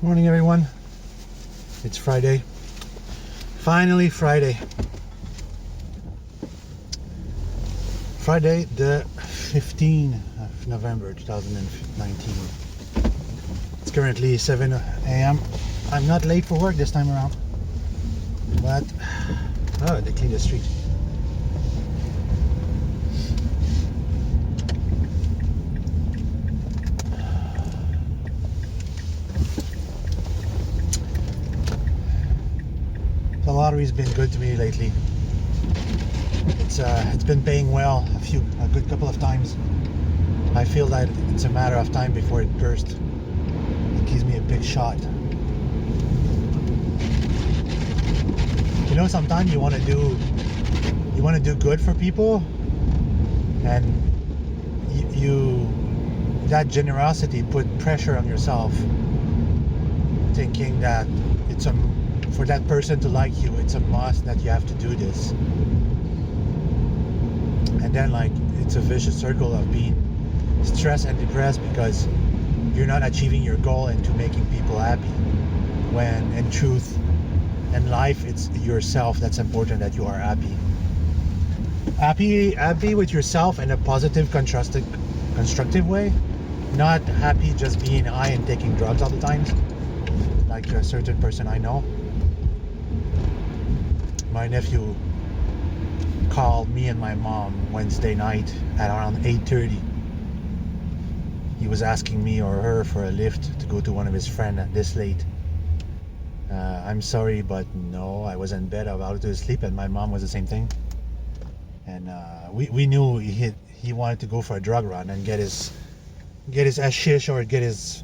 Morning, everyone. It's Friday. Finally, Friday. Friday, the 15th of November 2019. It's currently 7 a.m. I'm not late for work this time around. But, they cleaned the street. The lottery's been good to me lately. It's been paying well a good couple of times. I feel that it's a matter of time before it bursts. It gives me a big shot. You know, sometimes you want to do good for people, and you that generosity put pressure on yourself, thinking that for that person to like you, it's a must that you have to do this. And then it's a vicious circle of being stressed and depressed because you're not achieving your goal into making people happy, when in truth in life it's yourself that's important, that you are happy with yourself in a positive, constructive way, not happy just being high and taking drugs all the time, like a certain person I know. My nephew called me and my mom Wednesday night at around 8:30. He was asking me or her for a lift to go to one of his friends this late. I'm sorry, but no, I was in bed about to sleep, and my mom was the same thing. And we knew he wanted to go for a drug run and get his hashish or get his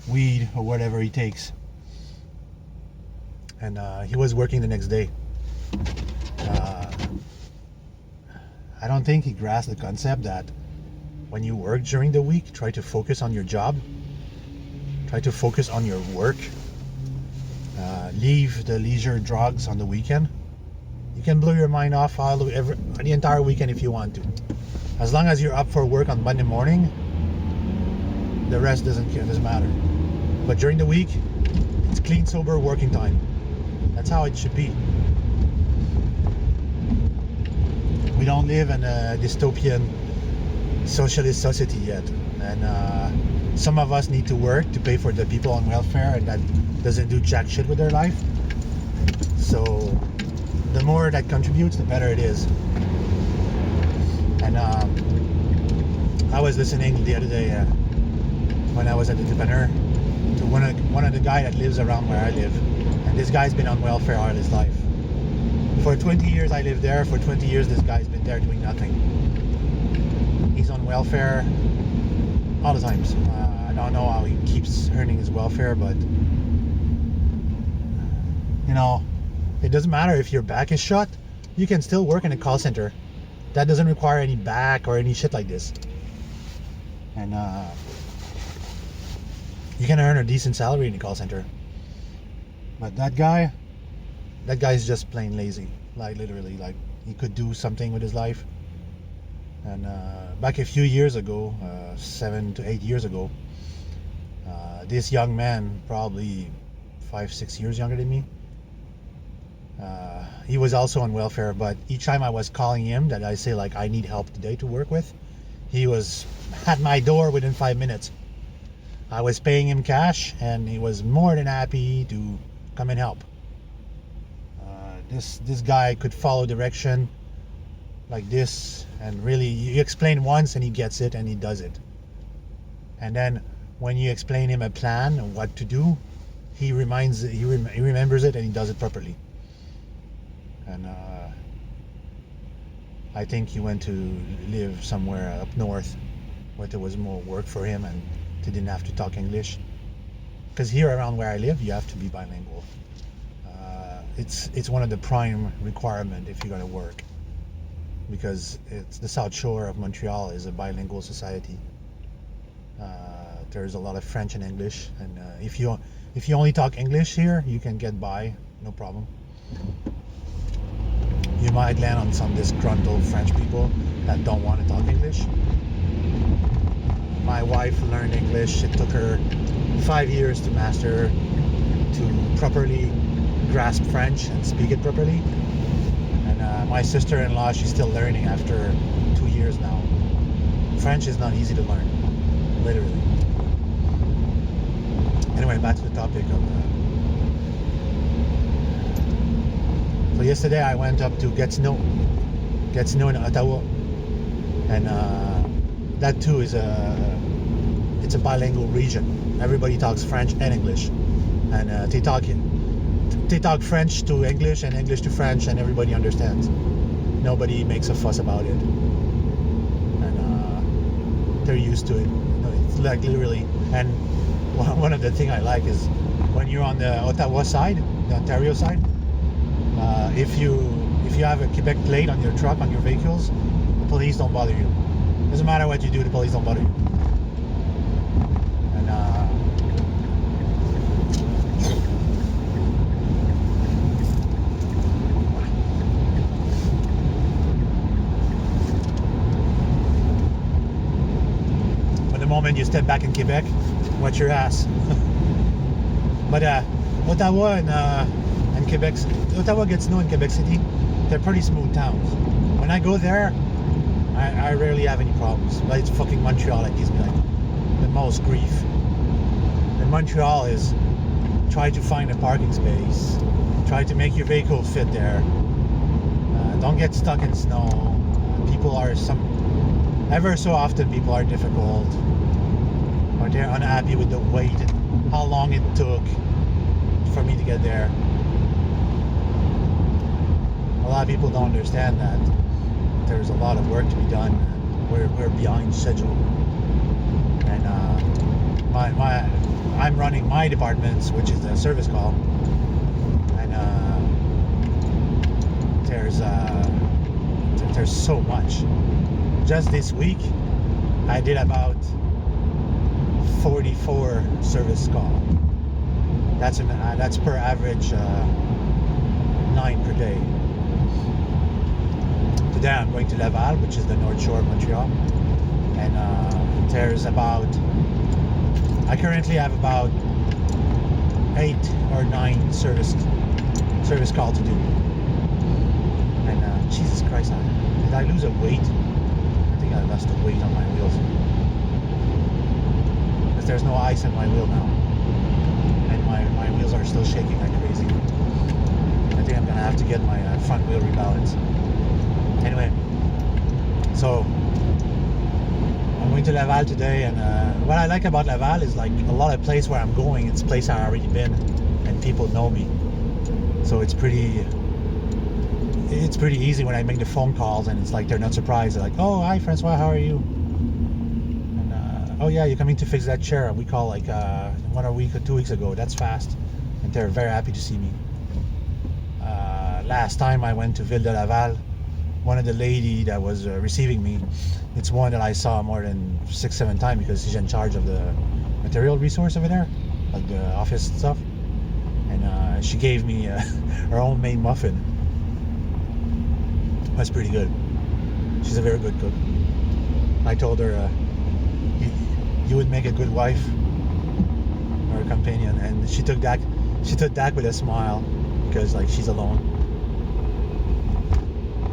weed or whatever he takes. And he was working the next day. I don't think he grasped the concept that when you work during the week, try to focus on your job, try to focus on your work, leave the leisure drugs on the weekend. You can blow your mind off the entire weekend if you want to. As long as you're up for work on Monday morning, the rest doesn't matter. But during the week, it's clean, sober working time. That's how it should be. We don't live in a dystopian socialist society yet, and some of us need to work to pay for the people on welfare, and that doesn't do jack shit with their life. So the more that contributes, the better it is. And I was listening the other day when I was at the dépanneur to one of the guy that lives around where I live, and this guy's been on welfare all his life. For 20 years I lived there. For 20 years this guy's been there doing nothing. He's on welfare all the times. I don't know how he keeps earning his welfare, but you know, it doesn't matter if your back is shut. You can still work in a call center. That doesn't require any back or any shit like this. And you can earn a decent salary in a call center. But that guy's just plain lazy. Like literally, like he could do something with his life. And back a few years ago, 7 to 8 years ago, this young man, probably 5-6 years younger than me, he was also on welfare. But each time I was calling him that I say like I need help today to work with, he was at my door within 5 minutes. I was paying him cash, and he was more than happy to come and help. This guy could follow direction like this, and really you explain once and he gets it and he does it. And then when you explain him a plan and what to do, he remembers it and he does it properly. And I think he went to live somewhere up north where there was more work for him and he didn't have to talk English. Because here around where I live, you have to be bilingual. It's one of the prime requirement if you're gonna work, because it's the South Shore of Montreal is a bilingual society. There's a lot of French and English, and if you only talk English here, you can get by, no problem. You might land on some disgruntled French people that don't want to talk English. My wife learned English. It took her 5 years to master, to properly grasp French and speak it properly. And my sister-in-law, she's still learning after 2 years now. French is not easy to learn, literally. Anyway, back to the topic of so yesterday I went up to Gatineau in Ottawa, and that too is it's a bilingual region. Everybody talks French and English, and they talk French to English and English to French, and everybody understands. Nobody makes a fuss about it, and they're used to it. It's like literally. And one of the things I like is when you're on the Ottawa side, the Ontario side, if you have a Quebec plate on your truck, on your vehicles, the police don't bother you. Doesn't matter what you do, the police don't bother you. And but the moment you step back in Quebec, watch your ass. But Ottawa and Quebec, Ottawa Gatineau and Quebec City, they're pretty smooth towns. When I go there, I rarely have any problems. But it's fucking Montreal that gives me like the most grief. And Montreal is try to find a parking space, try to make your vehicle fit there. Don't get stuck in snow. People are ever so often people are difficult, or they're unhappy with the wait and how long it took for me to get there. A lot of people don't understand that there's a lot of work to be done. We're behind schedule, and I'm running my departments, which is the service call, and there's so much. Just this week, I did about 44 service call. That's per average 9 per day. Today I'm going to Laval, which is the North Shore of Montreal, and there's about, I currently have about 8 or 9 service call to do. And Jesus Christ, did I lose a weight? I think I lost a weight on my wheels, because there's no ice in my wheel now, and my wheels are still shaking like crazy. I think I'm gonna have to get my front wheel rebalanced. Anyway, so I'm going to Laval today, and what I like about Laval is like a lot of place where I'm going, it's a place I've already been, and people know me. So it's pretty easy when I make the phone calls, and it's like they're not surprised. They're like, "Oh, hi Francois, how are you?" And "Oh yeah, you're coming to fix that chair." We call like 1 week or 2 weeks ago. That's fast, and they're very happy to see me. Last time I went to Ville de Laval, one of the lady that was receiving me, it's one that I saw more than 6-7 times, because she's in charge of the material resource over there, like the office stuff, and she gave me her homemade muffin. That's pretty good. She's a very good cook. I told her you would make a good wife or a companion, and she took that with a smile, because like she's alone.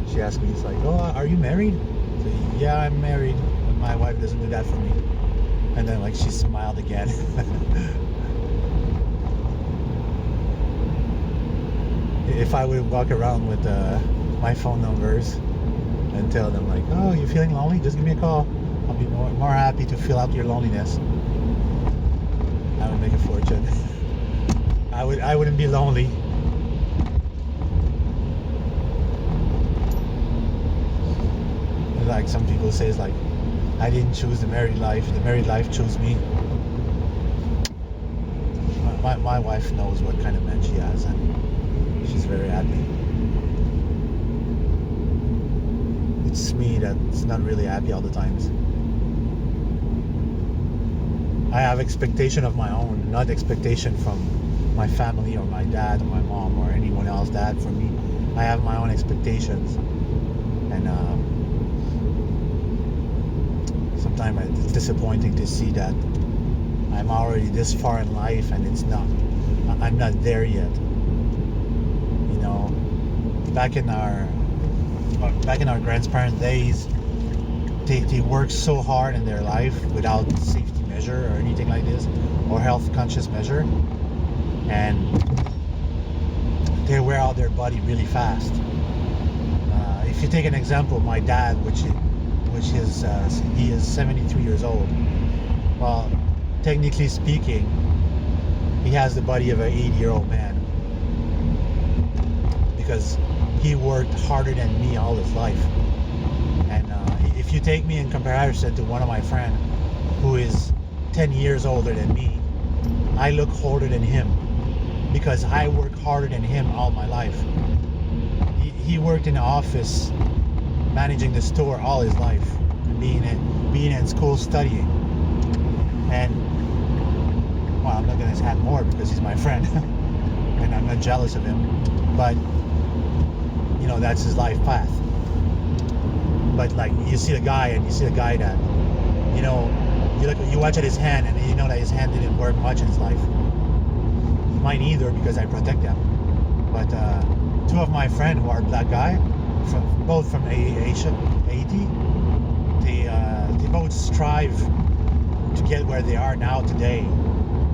She asked me, it's like, "Oh, are you married?" I said, "Yeah, I'm married, but my wife doesn't do that for me." And then like she smiled again. If I would walk around with my phone numbers and tell them like, "Oh, you're feeling lonely? Just give me a call. I'll be more happy to fill out your loneliness." I would make a fortune. I wouldn't be lonely. Like some people say, it's like, I didn't choose the married life chose me. My wife knows what kind of man she has, and she's very happy. It's me that's not really happy all the times. I have expectation of my own, not expectation from my family or my dad or my mom or anyone else. Dad, for me, I have my own expectations, and sometimes it's disappointing to see that I'm already this far in life, and I'm not there yet. You know, back in our grandparents' days, they worked so hard in their life without safety measure or anything like this, or health conscious measure, and they wear out their body really fast. If you take an example, my dad, which is he is 73 years old. Well, technically speaking, he has the body of an 80-year-old man because he worked harder than me all his life. And if you take me in comparison to one of my friends who is 10 years older than me, I look older than him because I worked harder than him all my life. He worked in the office managing the store all his life, being in school studying. And well, I'm not gonna add more because he's my friend and I'm not jealous of him, but you know, that's his life path. But like, you see a guy that, you know, you watch at his hand and you know that his hand didn't work much in his life. Mine either, because I protect them. But two of my friends who are black guy, both from Asia, Haiti, they both strive to get where they are now today,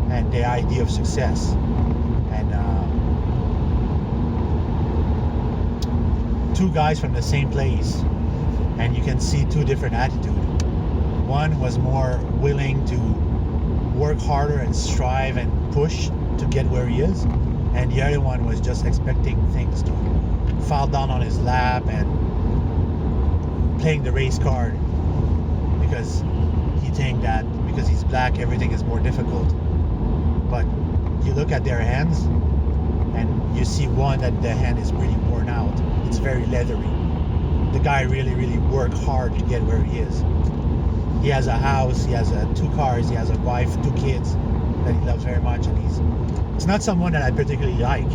and the idea of success. And two guys from the same place, and you can see two different attitudes. One was more willing to work harder and strive and push to get where he is, and the other one was just expecting things to fall down on his lap and playing the race card because he think that because he's black everything is more difficult. But you look at their hands and you see one that the hand is really worn out. It's very leathery. The guy really worked hard to get where he is. He has a house, he has 2 cars, he has a wife, 2 kids that he loves very much, and it's not someone that I particularly like,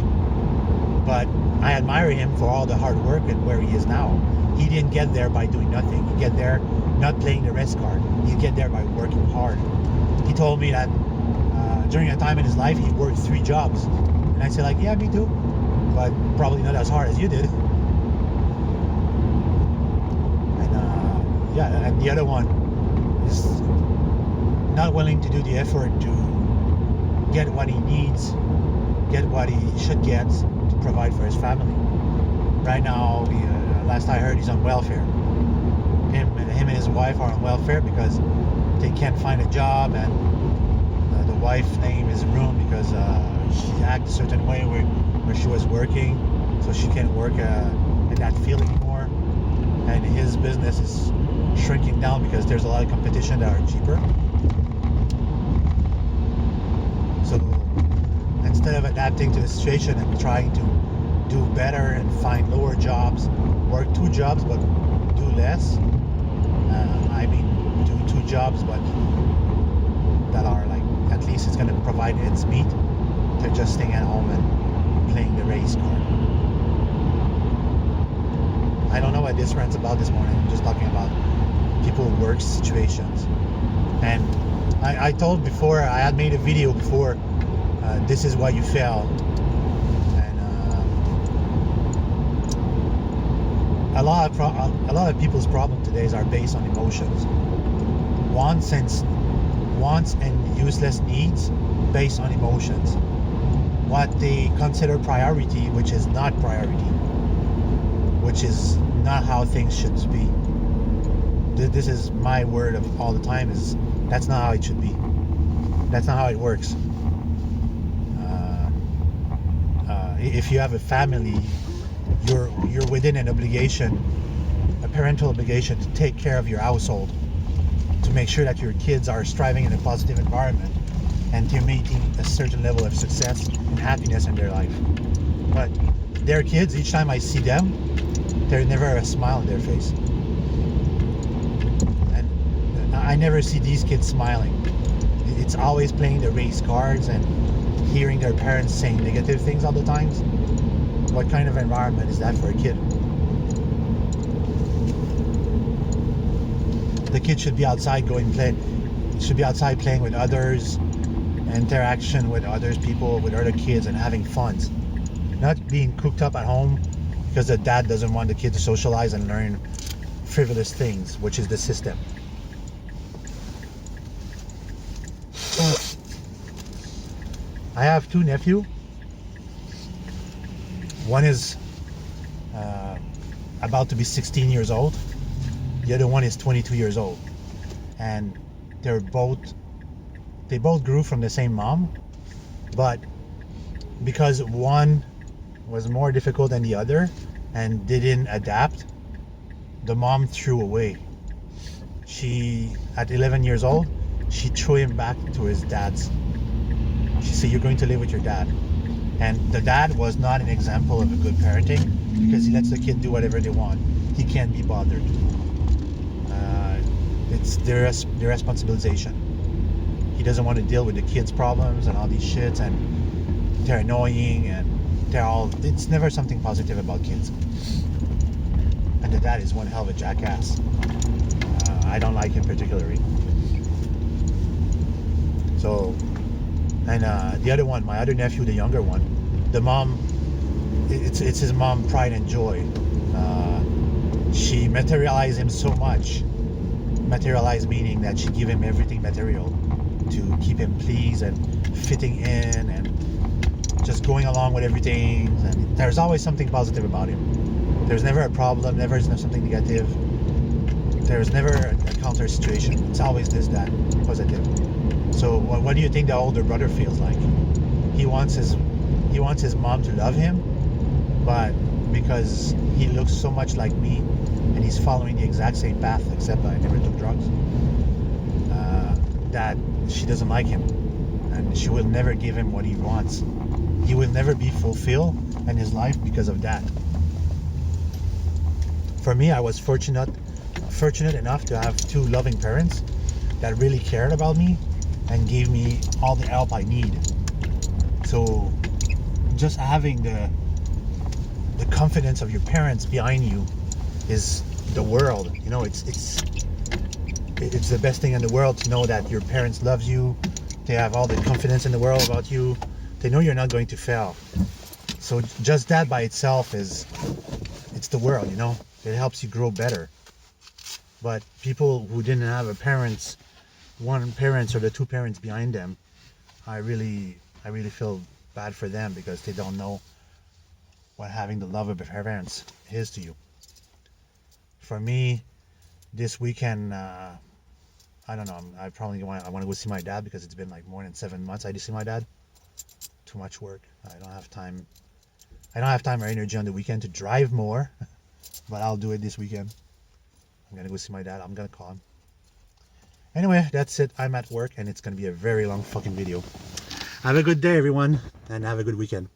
but I admire him for all the hard work and where he is now. He didn't get there by doing nothing. He get there not playing the rest card. He get there by working hard. He told me that during a time in his life he worked 3 jobs, and I said, like, yeah, me too, but probably not as hard as you did. And yeah, and the other one is not willing to do the effort to get what he needs, get what he should get to provide for his family. Right now, last I heard, he's on welfare. Him and his wife are on welfare because they can't find a job, and the wife's name is ruined because she acted a certain way where she was working, so she can't work in that field anymore. And his business is shrinking down because there's a lot of competition that are cheaper. So instead of adapting to the situation and trying to do better and find lower jobs, work 2 jobs but do less, do 2 jobs but that are like, at least it's going to provide its meat, to just staying at home and playing the race card. I don't know what this rant's about this morning. I'm just talking about people work situations. And I told before, I had made a video before, this is why you fail. And a lot of people's problems today are based on emotions. Wants and useless needs based on emotions. What they consider priority, which is not priority, which is not how things should be. This is my word of all the time, is that's not how it should be. That's not how it works. If you have a family, you're within an obligation, a parental obligation, to take care of your household, to make sure that your kids are striving in a positive environment and to maintain a certain level of success and happiness in their life. But their kids, each time I see them, there's never a smile on their face. And I never see these kids smiling. It's always playing the race cards and hearing their parents saying negative things all the time. What kind of environment is that for a kid? The kid should be outside playing with others, interaction with other people, with other kids, and having fun. Not being cooped up at home because the dad doesn't want the kid to socialize and learn frivolous things, which is the system. I have two nephews. One is about to be 16 years old. The other one is 22 years old. And they both grew from the same mom, but because one was more difficult than the other and didn't adapt, the mom threw away. She, at 11 years old, she threw him back to his dad's. She said, "You're going to live with your dad." And the dad was not an example of a good parenting because he lets the kid do whatever they want. He can't be bothered. It's their responsibilization. He doesn't want to deal with the kids' problems and all these shits, and they're annoying, and it's never something positive about kids. And the dad is one hell of a jackass. I don't like him particularly. So, and the other one, my other nephew, the younger one, the mom, it's his mom pride and joy. She materialized him so much. Materialized meaning that she give him everything material to keep him pleased and fitting in and just going along with everything. And there's always something positive about him. There's never a problem, never something negative. There's never a counter situation. It's always this, that, positive. So what do you think the older brother feels like? He wants his mom to love him, but because he looks so much like me and he's following the exact same path, except I never took drugs, that she doesn't like him, and she will never give him what he wants. He will never be fulfilled in his life because of that. For me, I was fortunate enough to have two loving parents that really cared about me and gave me all the help I need. So just having the confidence of your parents behind you is the world. You know, it's the best thing in the world to know that your parents love you. They have all the confidence in the world about you. They know you're not going to fail. So just that by itself it's the world, you know. It helps you grow better. But people who didn't have one parent or the two parents behind them, I really feel bad for them because they don't know what having the love of their parents is to you. For me, this weekend, I don't know. I want to go see my dad because it's been like more than 7 months I did see my dad. Too much work. I don't have time or energy on the weekend to drive more, but I'll do it this weekend. I'm gonna go see my dad. I'm gonna call him. Anyway, that's it. I'm at work and it's gonna be a very long fucking video. Have a good day, everyone, and have a good weekend.